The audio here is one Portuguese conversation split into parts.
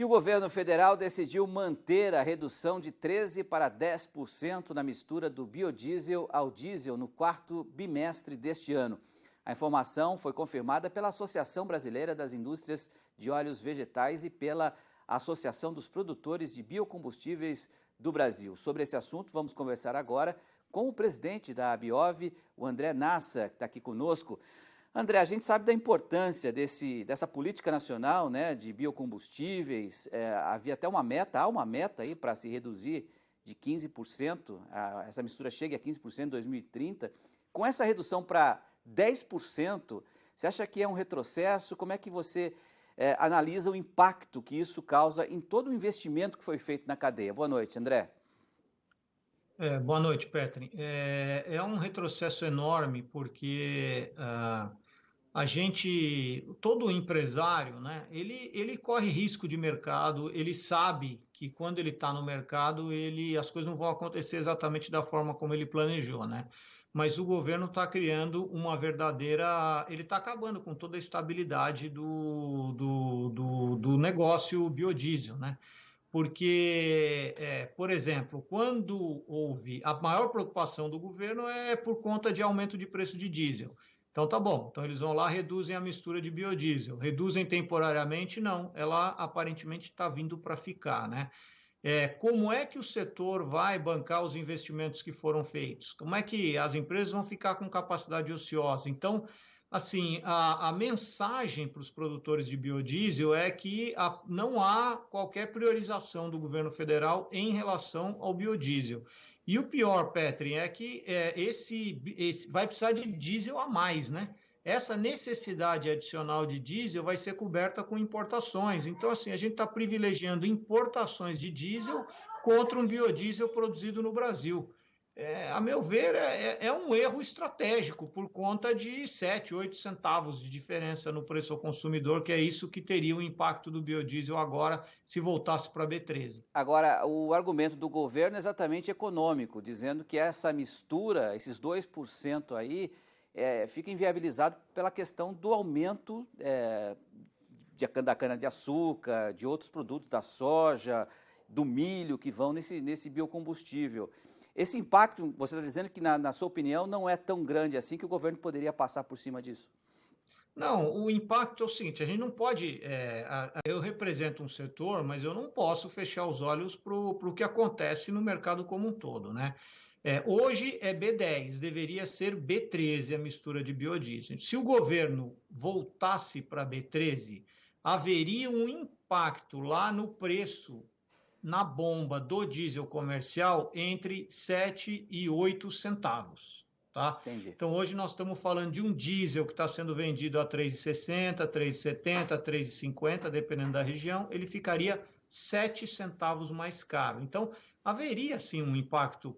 E o governo federal decidiu manter a redução de 13% para 10% na mistura do biodiesel ao diesel no quarto bimestre deste ano. A informação foi confirmada pela Associação Brasileira das Indústrias de Óleos Vegetais e pela Associação dos Produtores de Biocombustíveis do Brasil. Sobre esse assunto, vamos conversar agora com o presidente da ABIOV, o André Nassa, que está aqui conosco. André, a gente sabe da importância dessa política nacional, né, de biocombustíveis. Havia até uma meta aí para se reduzir de 15%, essa mistura chegue a 15% em 2030. Com essa redução para 10%, você acha que é um retrocesso? Como é que você analisa o impacto que isso causa em todo o investimento que foi feito na cadeia? Boa noite, André. Boa noite, Petri. É um retrocesso enorme porque todo empresário, né, ele corre risco de mercado, ele sabe que quando ele está no mercado, as coisas não vão acontecer exatamente da forma como ele planejou, né? Mas o governo está criando ele está acabando com toda a estabilidade do negócio biodiesel, né? Porque, por exemplo, quando houve a maior preocupação do governo é por conta de aumento de preço de diesel. Então tá bom, então eles vão lá, reduzem a mistura de biodiesel. Reduzem temporariamente? Não, ela aparentemente está vindo para ficar, né? Como é que o setor vai bancar os investimentos que foram feitos? Como é que as empresas vão ficar com capacidade ociosa? Então, assim, a mensagem para os produtores de biodiesel é que não há qualquer priorização do governo federal em relação ao biodiesel. E o pior, Petri, é que esse vai precisar de diesel a mais, né? Essa necessidade adicional de diesel vai ser coberta com importações. Então, assim, a gente está privilegiando importações de diesel contra um biodiesel produzido no Brasil. A meu ver, é um erro estratégico por conta de 7, 8 centavos de diferença no preço ao consumidor, que é isso que teria o impacto do biodiesel agora se voltasse para B13. Agora, o argumento do governo é exatamente econômico, dizendo que essa mistura, esses 2% aí, fica inviabilizado pela questão do aumento da cana-de-açúcar, de outros produtos, da soja, do milho, que vão nesse biocombustível. Esse impacto, você está dizendo que, na sua opinião, não é tão grande assim que o governo poderia passar por cima disso? Não, o impacto é o seguinte, a gente não pode. Eu represento um setor, mas eu não posso fechar os olhos para o que acontece no mercado como um todo, né? Hoje é B10, deveria ser B13 a mistura de biodiesel. Se o governo voltasse para B13, haveria um impacto lá no preço na bomba do diesel comercial entre 7 e 8 centavos. Tá? Entendi. Então, hoje nós estamos falando de um diesel que está sendo vendido a 3,60, 3,70, 3,50, dependendo da região, ele ficaria 7 centavos mais caro. Então, haveria sim um impacto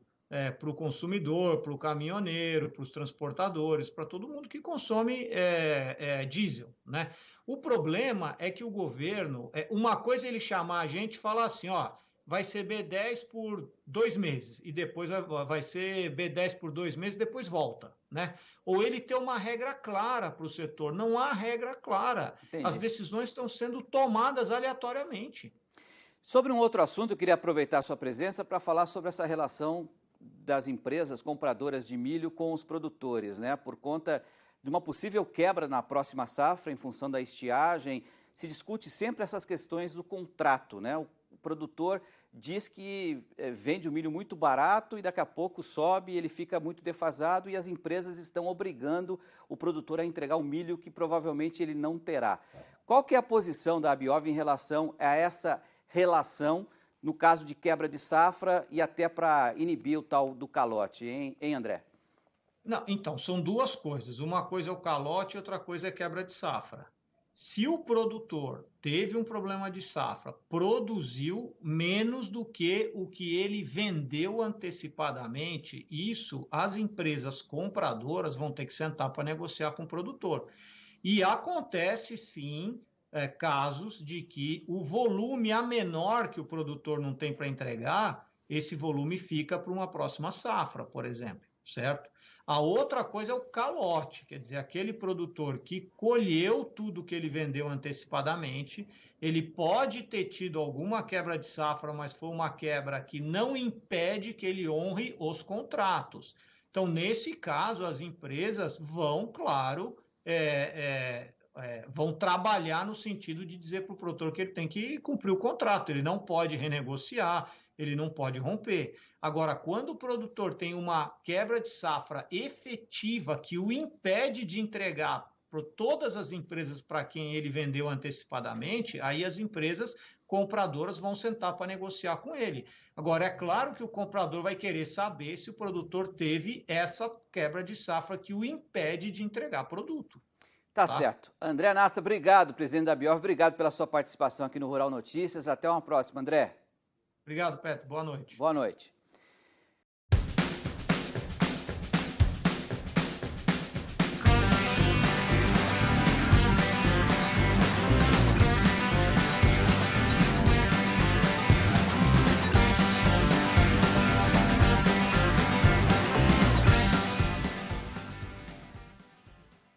para o consumidor, para o caminhoneiro, para os transportadores, para todo mundo que consome diesel, né? O problema é que o governo, uma coisa é ele chamar a gente e falar assim, ó, vai ser B10 por 2 meses e depois vai ser B10 por 2 meses, depois volta, né? Ou ele ter uma regra clara para o setor. Não há regra clara. As Entendi. decisões estão sendo tomadas aleatoriamente. Sobre um outro assunto, eu queria aproveitar a sua presença para falar sobre essa relação das empresas compradoras de milho com os produtores, né? Por conta de uma possível quebra na próxima safra em função da estiagem, se discute sempre essas questões do contrato, né? O produtor diz que vende o milho muito barato e daqui a pouco sobe, ele fica muito defasado e as empresas estão obrigando o produtor a entregar o milho que provavelmente ele não terá. Qual que é a posição da ABIOV em relação a essa relação no caso de quebra de safra e até para inibir o tal do calote, hein, André? Não, então, são duas coisas. Uma coisa é o calote, outra coisa é quebra de safra. Se o produtor teve um problema de safra, produziu menos do que o que ele vendeu antecipadamente, isso as empresas compradoras vão ter que sentar para negociar com o produtor. E acontece sim casos de que o volume a menor que o produtor não tem para entregar, esse volume fica para uma próxima safra, por exemplo. certo? A outra coisa é o calote, quer dizer, aquele produtor que colheu tudo que ele vendeu antecipadamente, ele pode ter tido alguma quebra de safra, mas foi uma quebra que não impede que ele honre os contratos. Então, nesse caso, as empresas vão, claro, vão trabalhar no sentido de dizer para o produtor que ele tem que cumprir o contrato, ele não pode renegociar, ele não pode romper. Agora, quando o produtor tem uma quebra de safra efetiva que o impede de entregar para todas as empresas para quem ele vendeu antecipadamente, aí as empresas compradoras vão sentar para negociar com ele. Agora, é claro que o comprador vai querer saber se o produtor teve essa quebra de safra que o impede de entregar produto. Tá certo. André Nassa, obrigado, presidente da Biorv, obrigado pela sua participação aqui no Rural Notícias. Até uma próxima, André. Obrigado, Petro. Boa noite. Boa noite.